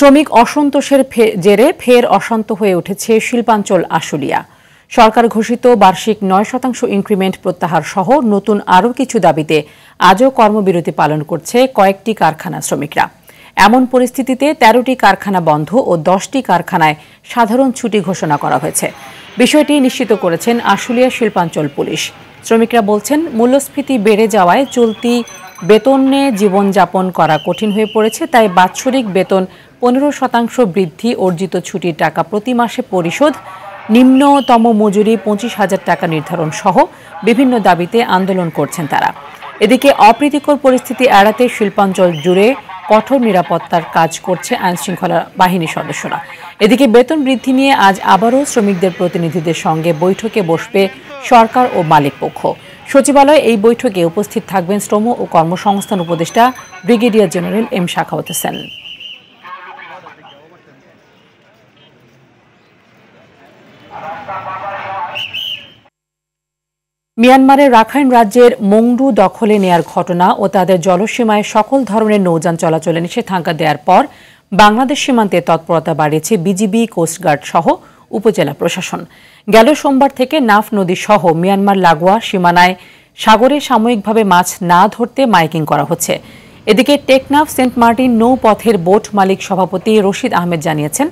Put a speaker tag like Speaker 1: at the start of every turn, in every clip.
Speaker 1: শ্রমিক অসন্তোষের জেরে ফের অশান্ত হয়ে উঠেছে শিল্পাঞ্চল আশুলিয়া। সরকার ঘোষিত বার্ষিক ৯% ইনক্রিমেন্ট প্রত্যাহার সহ নতুন আরও কিছু দাবিতে আজও কর্মবিরতি পালন করছে কয়েকটি কারখানা শ্রমিকরা। এমন পরিস্থিতিতে ১৩টি কারখানা বন্ধ ও 10টি কারখানায় সাধারণ ছুটি ঘোষণা করা হয়েছে। বিষয়টি নিশ্চিত করেছেন আশুলিয়া শিল্পাঞ্চল পুলিশ। শ্রমিকরা বলছেন, মূল্যস্ফীতি বেড়ে যাওয়ায় চলতি বেতনে জীবনযাপন করা কঠিন হয়ে পড়েছে। তাই বাৎসরিক বেতন 15% বৃদ্ধি, অর্জিত ছুটির টাকা প্রতি মাসে পরিশোধ, নিম্নতম মজুরি 25,000 টাকা নির্ধারণ সহ বিভিন্ন দাবিতে আন্দোলন করছেন তারা। এদিকে অপ্রীতিকর পরিস্থিতি এড়াতে শিল্পাঞ্চল জুড়ে কঠোর নিরাপত্তার কাজ করছে আইনশৃঙ্খলা বাহিনীর সদস্যরা। এদিকে বেতন বৃদ্ধি নিয়ে আজ আবারও শ্রমিকদের প্রতিনিধিদের সঙ্গে বৈঠকে বসবে সরকার ও মালিক পক্ষ। সচিবালয়ে এই বৈঠকে উপস্থিত থাকবেন শ্রম ও কর্মসংস্থান উপদেষ্টা brigadier general M Sakhawat Hossain. মিয়ানমারের রাখাইন রাজ্যের মংডু দখলে নেয়ার ঘটনা ও তাদের জলসীমায় সকল ধরনের নৌযান চলাচলে নিষেধাজ্ঞা দেওয়ার পর বাংলাদেশ সীমান্তে তৎপরতা বাড়িয়েছে বিজিবি, কোস্টগার্ড সহ উপজেলা প্রশাসন। গেল সোমবার থেকে নাফ নদী সহ মিয়ানমার লাগোয়া সীমানায় সাগরে সাময়িকভাবে মাছ না ধরতে মাইকিং করা হচ্ছে। এদিকে টেকনাফ সেন্ট মার্টিন নৌপথের বোট মালিক সভাপতি রশিদ আহমেদ জানিয়েছেন,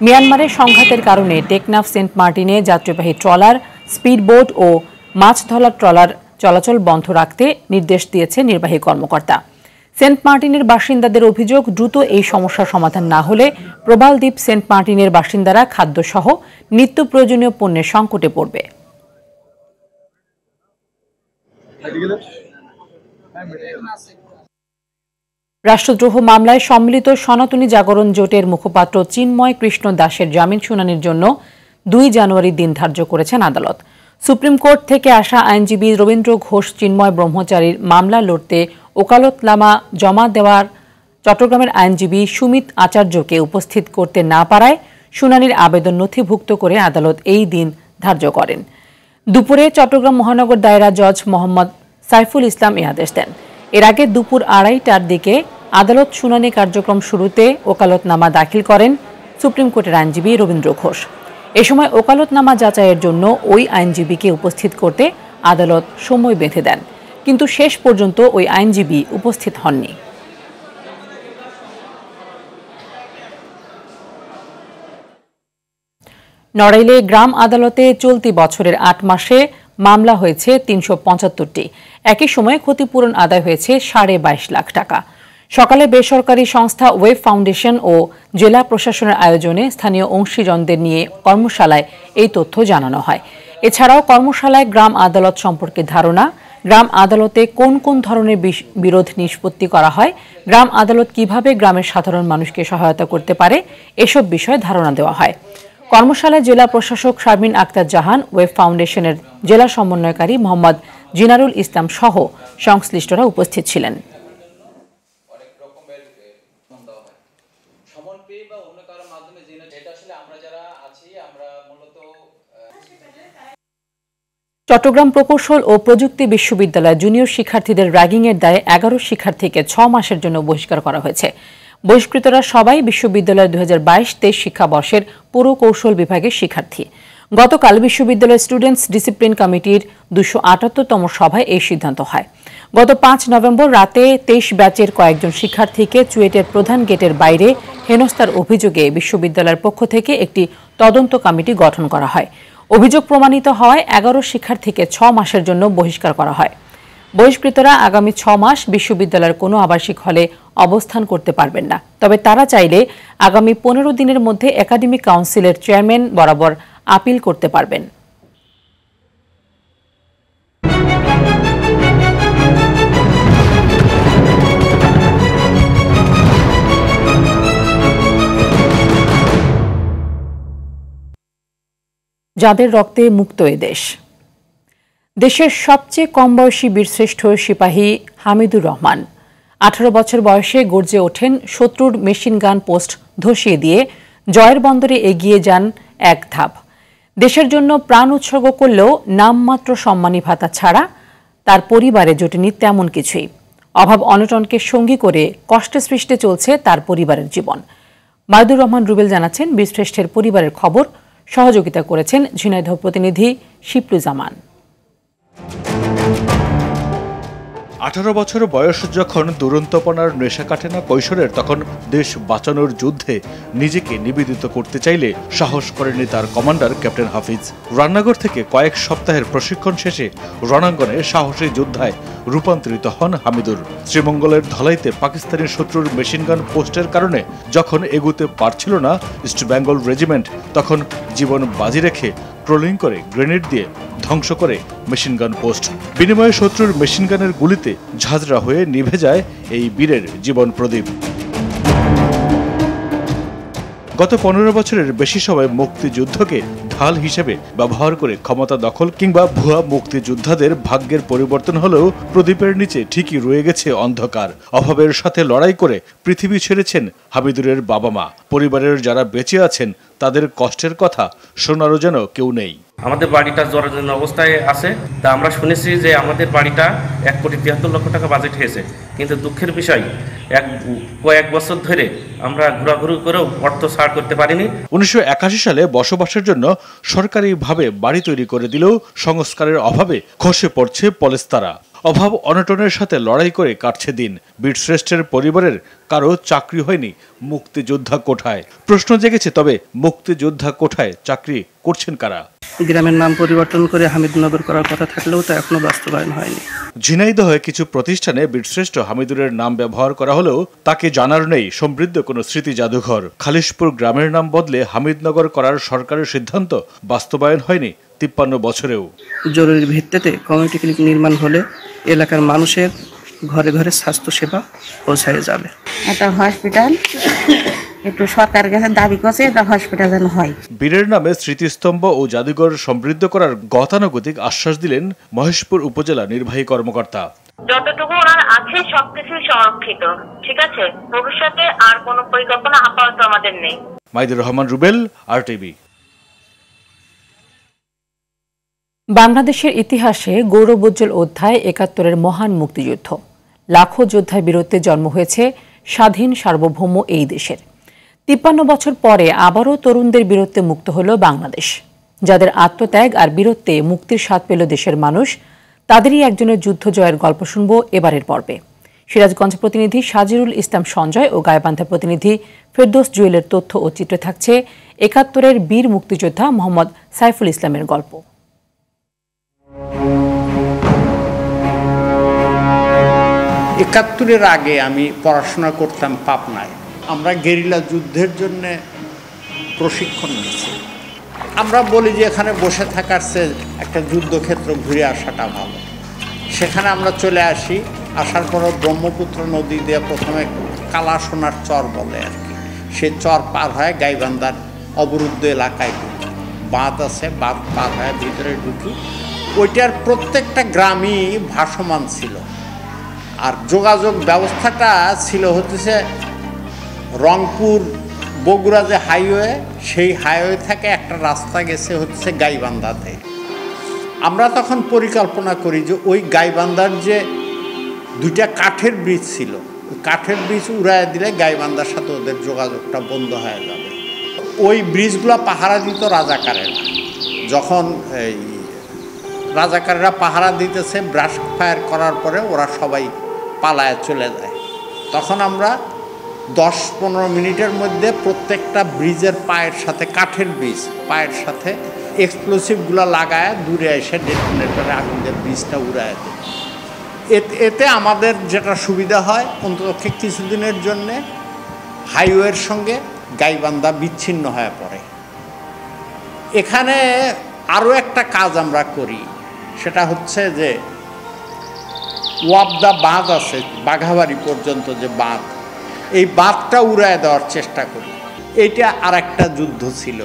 Speaker 1: মিয়ানমারের সংঘাতের কারণে টেকনাফ সেন্ট মার্টিনে যাত্রীবাহী ট্রলার, স্পিডবোট ও মাছ ধরার ট্রলার চলাচল বন্ধ রাখতে নির্দেশ দিয়েছে নির্বাহী কর্মকর্তা। সেন্ট মার্টিনের বাসিন্দাদের অভিযোগ, দ্রুত এই সমস্যার সমাধান না হলে প্রবালদ্বীপ সেন্ট মার্টিনের বাসিন্দারা খাদ্যসহ নিত্য প্রয়োজনীয় পণ্যের সংকটে পড়বে। রাষ্ট্রদ্রোহ মামলায় সম্মিলিত সনাতনী জাগরণ জোটের মুখপাত্র চিন্ময় কৃষ্ণ দাসের জামিন শুনানির জন্য ২ জানুয়ারি দিন ধার্য করেছেন আদালত। সুপ্রিম কোর্ট থেকে আসা আইনজীবী রবীন্দ্র ঘোষ চিন্ময় ব্রহ্মচারীর মামলা লড়তে ওকালতনামা জমা দেওয়ার চট্টগ্রামের আইনজীবী সুমিত আচার্যকে উপস্থিত করতে না পারায় শুনানির আবেদন নথিভুক্ত করে আদালত এই দিন ধার্য করেন। দুপুরে চট্টগ্রাম মহানগর দায়রা জজ মোহাম্মদ সাইফুল ইসলাম এ আদেশ দেন। এর আগে দুপুর ২:৩০টার দিকে আদালত শুনানি কার্যক্রম শুরুতে ওকালতনামা দাখিল করেন সুপ্রিম কোর্টের আইনজীবী রবীন্দ্র ঘোষ। এ সময় ওকালতনামা যাচাইয়ের জন্য ওই আইনজীবীকে উপস্থিত করতে আদালত সময় বেঁধে দেন, কিন্তু শেষ পর্যন্ত ওই আইনজীবী উপস্থিত হননি। নড়াইলে গ্রাম আদালতে চলতি বছরের ৮ মাসে মামলা হয়েছে ৩৭৫টি। একই সময়ে ক্ষতিপূরণ আদায় হয়েছে 22.৫ লাখ টাকা। সকালে বেসরকারি সংস্থা ওয়েব ফাউন্ডেশন ও জেলা প্রশাসনের আয়োজনে স্থানীয় অংশীজনদের নিয়ে কর্মশালায় এই তথ্য জানানো হয়। এছাড়াও কর্মশালায় গ্রাম আদালত সম্পর্কে ধারণা, গ্রাম আদালতে কোন কোন ধরনের বিরোধ নিষ্পত্তি করা হয়, গ্রাম আদালত কিভাবে গ্রামের সাধারণ মানুষকে সহায়তা করতে পারে, এসব বিষয়ে ধারণা দেওয়া হয়। কর্মশালায় জেলা প্রশাসক শারমিন আক্তার জাহান, ওয়েব ফাউন্ডেশনের জেলা সমন্বয়কারী মোহাম্মদ জিনারুল ইসলাম সহ সংশ্লিষ্টরা উপস্থিত ছিলেন। চট্টগ্রাম প্রকৌশল ও প্রযুক্তি বিশ্ববিদ্যালয় জুনিয়র শিক্ষার্থীদের র্যাগিংয়ের দায়ে 11 শিক্ষার্থীকে 6 মাসের জন্য বহিষ্কার করা হয়েছে। বহিষ্কৃতরা সবাই বিশ্ববিদ্যালয়ের 2022-23 শিক্ষাবর্ষের পুরকৌশল বিভাগের শিক্ষার্থী। গতকাল বিশ্ববিদ্যালয় স্টুডেন্টস ডিসিপ্লিন কমিটির 278তম সভায় এই সিদ্ধান্ত হয়। গত 5 নভেম্বর রাতে 23 ব্যাচের কয়েকজন শিক্ষার্থীকে চুয়েটের প্রধান গেটের বাইরে হেনস্থার অভিযোগে বিশ্ববিদ্যালয়ের পক্ষ থেকে একটি তদন্ত কমিটি গঠন করা হয়। অভিযোগ প্রমাণিত হওয়ায় 11 শিক্ষার্থীকে 6 মাসের জন্য বহিষ্কার করা হয়। বহিষ্কৃতরা আগামী 6 মাস বিশ্ববিদ্যালয়ের কোনো আবাসিক হলে অবস্থান করতে পারবেন না। তবে তারা চাইলে আগামী 15 দিনের মধ্যে একাডেমিক কাউন্সিলের চেয়ারম্যান বরাবর আপিল করতে পারবেন। যাদের রক্তে মুক্ত এ দেশ। দেশের সবচেয়ে কম বয়সী বীরশ্রেষ্ঠ সিপাহী হামিদুর রহমান 18 বছর বয়সে গর্জে ওঠেন শত্রুর মেশিন গান পোস্ট ধসিয়ে দিয়ে জয়ের বন্দরে এগিয়ে যান এক ধাপ। দেশের জন্য প্রাণ উৎসর্গ করলেও নামমাত্র সম্মানী ভাতা ছাড়া তার পরিবারে জোটেনি তেমন কিছুই। অভাব অনটনকে সঙ্গী করে কষ্টে সৃষ্টে চলছে তার পরিবারের জীবন। মাইদুর রহমান রুবেল জানাচ্ছেন, বীরশ্রেষ্ঠের পরিবারের খবর সহযোগিতা করেছেন ঝিনাইদহ প্রতিনিধি শিপলুজামান।
Speaker 2: 18 বছর বয়স যখন দুরন্তপনার নেশা কাটে না কৈশোরের, তখন দেশ বাঁচানোর যুদ্ধে নিজেকে নিবেদিত করতে চাইলে সাহস করেনি তার কমান্ডার ক্যাপ্টেন হাফিজ। রান্নাঘর থেকে কয়েক সপ্তাহের প্রশিক্ষণ শেষে রণাঙ্গনে সাহসী যোদ্ধায় রূপান্তরিত হন হামিদুর। শ্রীমঙ্গলের ধলাইতে পাকিস্তানি শত্রুর মেশিনগান পোস্টের কারণে যখন এগুতে পারছিল না ইস্ট বেঙ্গল রেজিমেন্ট, তখন জীবন বাজি রেখে ট্রোলিং করে গ্রেনেড দিয়ে ধ্বংস করে মেশিনগান পোস্ট। বিনিময়ে শত্রুর মেশিনগানের গুলিতে ঝাঁঝরা হয়ে নিভে যায় এই বীরের জীবন প্রদীপ। গত 15 বছরের বেশি সময় মুক্তিযুদ্ধকে ঢাল হিসেবে ব্যবহার করে ক্ষমতা দখল কিংবা ভুয়া মুক্তিযোদ্ধাদের ভাগ্যের পরিবর্তন হলেও প্রদীপের নিচে ঠিকই রয়ে গেছে অন্ধকার। অভাবের সাথে লড়াই করে পৃথিবী ছেড়েছেন হামিদুরের বাবা মা। পরিবারের যারা বেঁচে আছেন তাদের কষ্টের কথা শোনারও যেন কেউ নেই।
Speaker 3: আমাদের বাড়িটা জরাজীর্ণ অবস্থায় আছে, তা আমরা শুনেছি যে আমাদের বাড়িটা 1,73,00,000 টাকা বাজেট হয়েছে, কিন্তু দুঃখের বিষয় কয়েক বছর ধরে আমরা ঘোরাঘুরি করেও অর্থ ছাড় করতে পারিনি।
Speaker 2: 1981 সালে বসবাসের জন্য সরকারিভাবে বাড়ি তৈরি করে দিলেও সংস্কারের অভাবে খসে পড়ছে পলেস্তারা। অভাব অনটনের সাথে লড়াই করে কাটছে দিন। বীরশ্রেষ্ঠের পরিবারের কারো চাকরি হয়নি মুক্তিযোদ্ধা কোঠায়। প্রশ্ন জেগেছে, তবে মুক্তিযোদ্ধা কোঠায় চাকরি করছেন কারা?
Speaker 4: গ্রামের নাম পরিবর্তন করে হামিদনগর করার কথা থাকলেও তা এখনো বাস্তবায়ন হয়নি।
Speaker 2: ঝিনাইদহে কিছু প্রতিষ্ঠানে বীরশ্রেষ্ঠ হামিদুরের নাম ব্যবহার করা হলেও তাকে জানার নেই সমৃদ্ধ কোনো স্মৃতি জাদুঘর। খালিশপুর গ্রামের নাম বদলে হামিদনগর করার সরকারের সিদ্ধান্ত বাস্তবায়ন হয়নি 53 বছরেও।
Speaker 4: জরুরি ভিত্তিতে কমিউনিটি ক্লিনিক নির্মাণ হলে এলাকার মানুষের ঘরে ঘরে স্বাস্থ্য সেবা পৌঁছায় যাবে।
Speaker 5: একটা হসপিটাল একটু সরকারের কাছে দাবি করছে, এটা হসপিটাল যেন হয়।
Speaker 2: বীরের নামে স্মৃতিস্তম্ভ ও জাদুঘর সমৃদ্ধ করার গতানুগতিক আশ্বাস দিলেন মহেশপুর উপজেলা নির্বাহী কর্মকর্তা।
Speaker 6: যতটুকু ওনার আছে সবকিছুই সংরক্ষিত, ঠিক আছে। ভবিষ্যতে আর কোনো পরিকল্পনা আপাতত আমাদের নেই।
Speaker 2: মাইদুর রহমান রুবেল, আরটিভি।
Speaker 1: বাংলাদেশের ইতিহাসে গৌরবোজ্জ্বল অধ্যায় ৭১-এর মহান মুক্তিযুদ্ধ। লাখো যোদ্ধার বীরত্বে জন্ম হয়েছে স্বাধীন সার্বভৌম এই দেশের। ৫৩ বছর পরে আবারও তরুণদের বীরত্বে মুক্ত হল বাংলাদেশ। যাদের আত্মত্যাগ আর বীরত্বে মুক্তির স্বাদ পেল দেশের মানুষ, তাদেরই একজনের যুদ্ধ জয়ের গল্প শুনব এবারের পর্বে। সিরাজগঞ্জ প্রতিনিধি সাজিরুল ইসলাম সঞ্জয় ও গাইবান্ধা প্রতিনিধি ফেরদৌস জুয়েলের তথ্য ও চিত্রে থাকছে ৭১-এর বীর মুক্তিযোদ্ধা মোহাম্মদ সাইফুল ইসলামের গল্প।
Speaker 7: ৭১-এর আগে আমি পড়াশোনা করতাম পাবনায়। আমরা গেরিলা যুদ্ধের জন্য প্রশিক্ষণ নিয়েছি। আমরা বলি যে এখানে বসে থাকার চেয়ে একটা যুদ্ধক্ষেত্র ঘুরে আসাটা ভালো। সেখানে আমরা চলে আসি। আসার পর ব্রহ্মপুত্র নদী দিয়ে প্রথমে কালাসোনার চর বলে আর কি, সে চর পার হয় গাইবান্ধার অবরুদ্ধ এলাকায় ঢুকি। বাঁধ আছে, বাঁধ পার হয় ভিতরে ঢুকি। ওইটার প্রত্যেকটা গ্রামই ভাসমান ছিল। আর যোগাযোগ ব্যবস্থাটা ছিল হচ্ছে রংপুর বগুড়া যে হাইওয়ে, সেই হাইওয়ে থেকে একটা রাস্তা গেছে হচ্ছে গাইবান্ধাতে। আমরা তখন পরিকল্পনা করি যে ওই গাইবান্ধার যে 2টা কাঠের ব্রিজ ছিল, ওই কাঠের ব্রিজ উড়ায় দিলে গাইবান্ধার সাথে ওদের যোগাযোগটা বন্ধ হয়ে যাবে। ওই ব্রিজগুলো পাহারা দিত রাজাকারেরা। যখন এই রাজাকারেরা পাহারা দিতেছে, ব্রাশ ফায়ার করার পরে ওরা সবাই পালায় চলে যায়। তখন আমরা 10-15 মিনিটের মধ্যে প্রত্যেকটা ব্রিজের পায়ের সাথে, কাঠের ব্রিজ পায়ের সাথে এক্সপ্লোসিভগুলো লাগায় দূরে এসে ডেটোনেটরে আগুন দিয়ে ব্রিজটা উড়ায় দেয়। এতে আমাদের যেটা সুবিধা হয়, অন্তত কিছুদিনের জন্যে হাইওয়ের সঙ্গে গাইবান্ধা বিচ্ছিন্ন হয়ে পড়ে। এখানে আরও একটা কাজ আমরা করি, সেটা হচ্ছে যে ওয়াবদা বাঁধ আছে, বাঘাবাড়ি পর্যন্ত যে বাঁধ, এই বাঁধটা উড়ায় দেওয়ার চেষ্টা করি। এইটা আর একটা যুদ্ধ ছিল,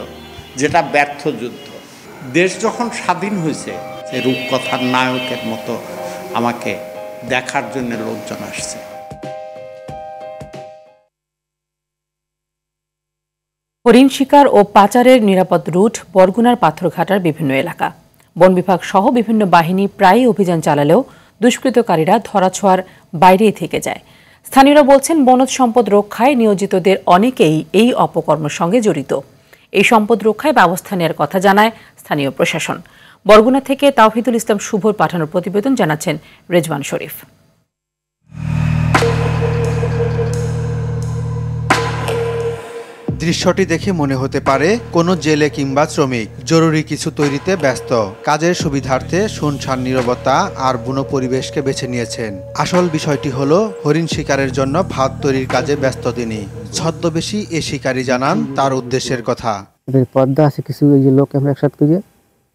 Speaker 7: যেটা ব্যর্থ যুদ্ধ। দেশ যখন স্বাধীন হয়েছে, সে রূপকথার নায়কের মতো আমাকে দেখার জন্য লোকজন আসছে।
Speaker 1: হরিণ শিকার ও পাচারের নিরাপদ রুট বরগুনার পাথরঘাটার বিভিন্ন এলাকা। বন বিভাগ সহ বিভিন্ন বাহিনী প্রায়ই অভিযান চালালেও দুষ্কৃতকারীরা ধরাছোঁয়ার বাইরেই থেকে যায়। স্থানীয়রা বলছেন বনজ সম্পদ রক্ষায় নিয়োজিতদের অনেকেই এই অপকর্মের সঙ্গে জড়িত। এই সম্পদ রক্ষায় ব্যবস্থা নেওয়ার কথা জানায় স্থানীয় প্রশাসন। বরগুনা থেকে তাওহিদুল ইসলাম শুভর পাঠানোর প্রতিবেদন জানাচ্ছেন রেজওয়ান শরীফ।
Speaker 8: দৃশ্যটি দেখে মনে হতে পারে কোনো জেলে কিংবা শ্রমিক জরুরি কিছু তৈরিতে ব্যস্ত। কাজের সুবিধার্থে শুনশান নীরবতা আর বুনো পরিবেশকে বেছে নিয়েছেন। আসল বিষয়টি হলো হরিণ শিকারের জন্য ভাত তৈরির কাজে ব্যস্ত তিনি। ছদ্মবেশী এ শিকারী জানান তার উদ্দেশ্যের কথা।
Speaker 9: পর্দা আছে কিছু লোক আমরা একসাথে করে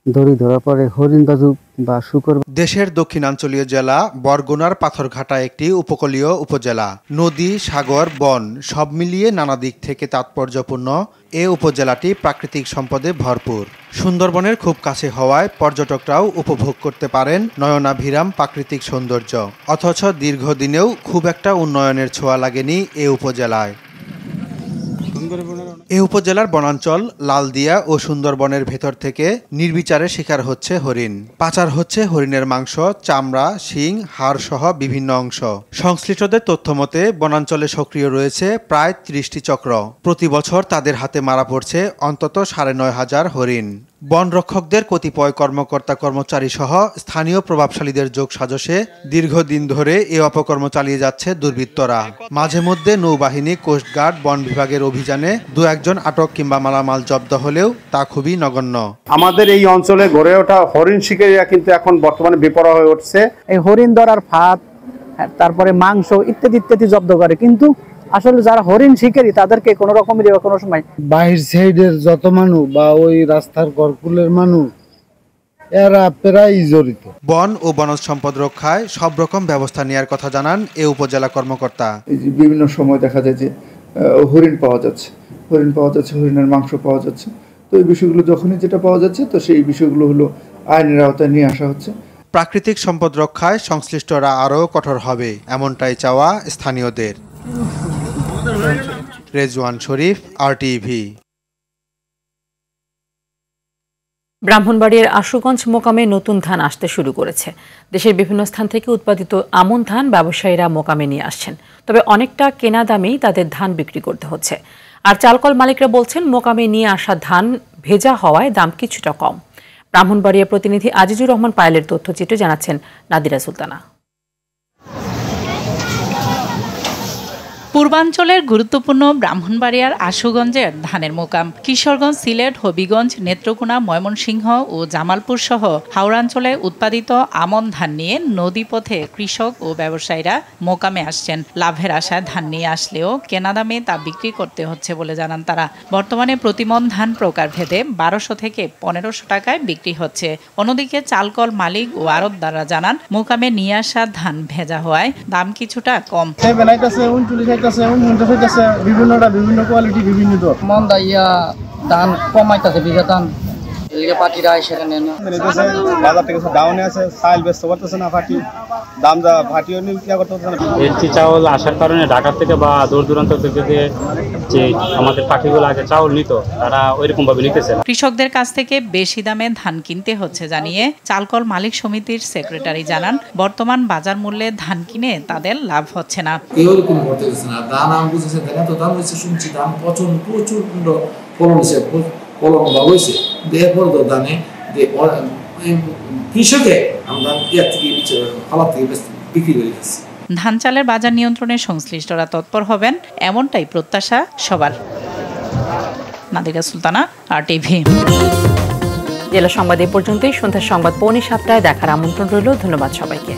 Speaker 9: দড়ি ধরার পরে হরিণ বা শুকর।
Speaker 8: দেশের দক্ষিণাঞ্চলীয় জেলা বরগুনার পাথরঘাটা একটি উপকূলীয় উপজেলা। নদী, সাগর, বন সব মিলিয়ে নানা দিক থেকে তাৎপর্যপূর্ণ এ উপজেলাটি প্রাকৃতিক সম্পদে ভরপুর। সুন্দরবনের খুব কাছে হওয়ায় পর্যটকরাও উপভোগ করতে পারেন নয়নাভিরাম প্রাকৃতিক সৌন্দর্য। অথচ দীর্ঘদিনেও খুব একটা উন্নয়নের ছোঁয়া লাগেনি এ উপজেলায়। এ উপজেলার বনাঞ্চল লালদিয়া ও সুন্দরবনের ভেতর থেকে নির্বিচারে শিকার হচ্ছে হরিণ। পাচার হচ্ছে হরিণের মাংস, চামড়া, শিং, হাড় সহ বিভিন্ন অংশ। সংশ্লিষ্টদের তথ্য মতে বনাঞ্চলে সক্রিয় রয়েছে প্রায় ৩০টি চক্র। প্রতি বছর তাদের হাতে মারা পড়ছে অন্তত ৯,৫০০ হরিণ। বন রক্ষকদের কতিপয় কর্মকর্তা কর্মচারী সহ স্থানীয় প্রভাবশালীদের যোগসাজশে দীর্ঘদিন ধরে এ অপকর্ম চালিয়ে যাচ্ছে দুর্বৃত্তরা। মাঝে মধ্যে নৌবাহিনী, কোস্টগার্ড, বন বিভাগের অভিযানে ২-১জন আটক কিংবা মালামাল জব্দ হলেও তা খুবই নগণ্য।
Speaker 10: আমাদের এই অঞ্চলে গড়ে ওঠা হরিণ শিকারীরা কিন্তু এখন বর্তমানে বেপরোয়া হয়ে উঠছে।
Speaker 9: এই হরিণ ধরার ফাঁদ, তারপরে মাংস ইত্যাদি ইত্যাদি জব্দ করে, কিন্তু আসলে যারা হরিণ শিকারী তাদেরকে কোনো রকমের কোনো সময়
Speaker 11: বাহির সাইডের যত মানুষ বা ওই রাস্তার গড়কুলের মানুষ এরা প্রায় জড়িত।
Speaker 8: বন ও বনজ সম্পদ রক্ষায় সব রকম ব্যবস্থা নেওয়ার কথা জানান এ উপজেলা কর্মকর্তা।
Speaker 12: বিভিন্ন সময় দেখা যায় যে হরিণ পাওয়া যাচ্ছে, হরিণের মাংস পাওয়া যাচ্ছে। তো এই বিষয়গুলো যখনই যেটা পাওয়া যাচ্ছে তো সেই বিষয়গুলো হলো আইনের আওতায় নিয়ে আসা হচ্ছে।
Speaker 8: প্রাকৃতিক সম্পদ রক্ষায় সংশ্লিষ্টরা আরও কঠোর হবে এমনটাই চাওয়া স্থানীয়দের। রেজওয়ান শরীফ, RTV।
Speaker 1: ব্রাহ্মণবাড়িয়ার আশুগঞ্জ মোকামে নতুন ধান আসতে শুরু করেছে। দেশের বিভিন্ন স্থান থেকে উৎপাদিত আমন ধান ব্যবসায়ীরা মোকামে নিয়ে আসছেন, তবে অনেকটা কেনা দামেই তাদের ধান বিক্রি করতে হচ্ছে। আর চালকল মালিকরা বলছেন মোকামে নিয়ে আসা ধান ভেজা হওয়ায় দাম কিছুটা কম। ব্রাহ্মণবাড়িয়া প্রতিনিধি আজিজুর রহমান পায়েলের তথ্যচিত্রে জানাচ্ছেন নাদিরা সুলতানা।
Speaker 13: পূর্বাঞ্চলের গুরুত্বপূর্ণ ব্রাহ্মণবাড়িয়ার আশুগঞ্জের ধানের মোকাম কিশোরগঞ্জ, সিলেট, হবিগঞ্জ, নেত্রকোনা, ময়মনসিংহ ও জামালপুর সহ হাওড়াঞ্চলে উৎপাদিত আমন ধান নিয়ে নদীপথে কৃষক ও ব্যবসায়ীরা মোকামে আসছেন। লাভের আশায় ধান নিয়ে আসলেও কেনা দামে তা বিক্রি করতে হচ্ছে বলে জানান তারা। বর্তমানে প্রতিমন ধান প্রকারভেদে ১২০০ থেকে ১৫০০ টাকায় বিক্রি হচ্ছে। অন্যদিকে চালকল মালিক ও আড়তদাররা জানান মোকামে নিয়ে আসা ধান ভেজা হওয়ায় দাম কিছুটা কম।
Speaker 11: বিভিন্ন কোয়ালিটি বিভিন্ন মন দাইয়া ধান কমাইতেছে বিঘা ধান পাটিরা সেখানে বাজার থেকে ডাউনে আছে, চাল বেচতে পারতেছে না, পাটি দাম যা পাটিও করতে
Speaker 14: চাউল আসার কারণে ঢাকা থেকে বা দূর দূরান্ত থেকে যে আমাদের পাটিগুলো আগে চাউল নিত তারা ওইরকম ভাবে নিতেছে না।
Speaker 13: কৃষকদের কাছ থেকে বেশি দামে ধান কিনতে হচ্ছে জানিয়ে চালকল মালিক সমিতির সেক্রেটারি জানান বর্তমান বাজার মূল্যে ধান কিনে তাদের লাভ হচ্ছে না।
Speaker 15: এরকম করতেছে না, দাম আমি বুঝেছি তো দাম হচ্ছে, শুনছি দাম প্রচুর ফলন হয়েছে, ফলন ভালো হয়েছে, এরপর তো দানে কৃষকে আমরা খাবার থেকে বিক্রি করে দিচ্ছি।
Speaker 13: ধান চালের বাজার নিয়ন্ত্রণে সংশ্লিষ্টরা তৎপর হবেন এমনটাই প্রত্যাশা সবার। নাদিরা সুলতানা, RTV।
Speaker 1: জেলা সংবাদ এ পর্যন্তই। সন্ধ্যার সংবাদ 6:45 দেখার আমন্ত্রণ রইল। ধন্যবাদ সবাইকে।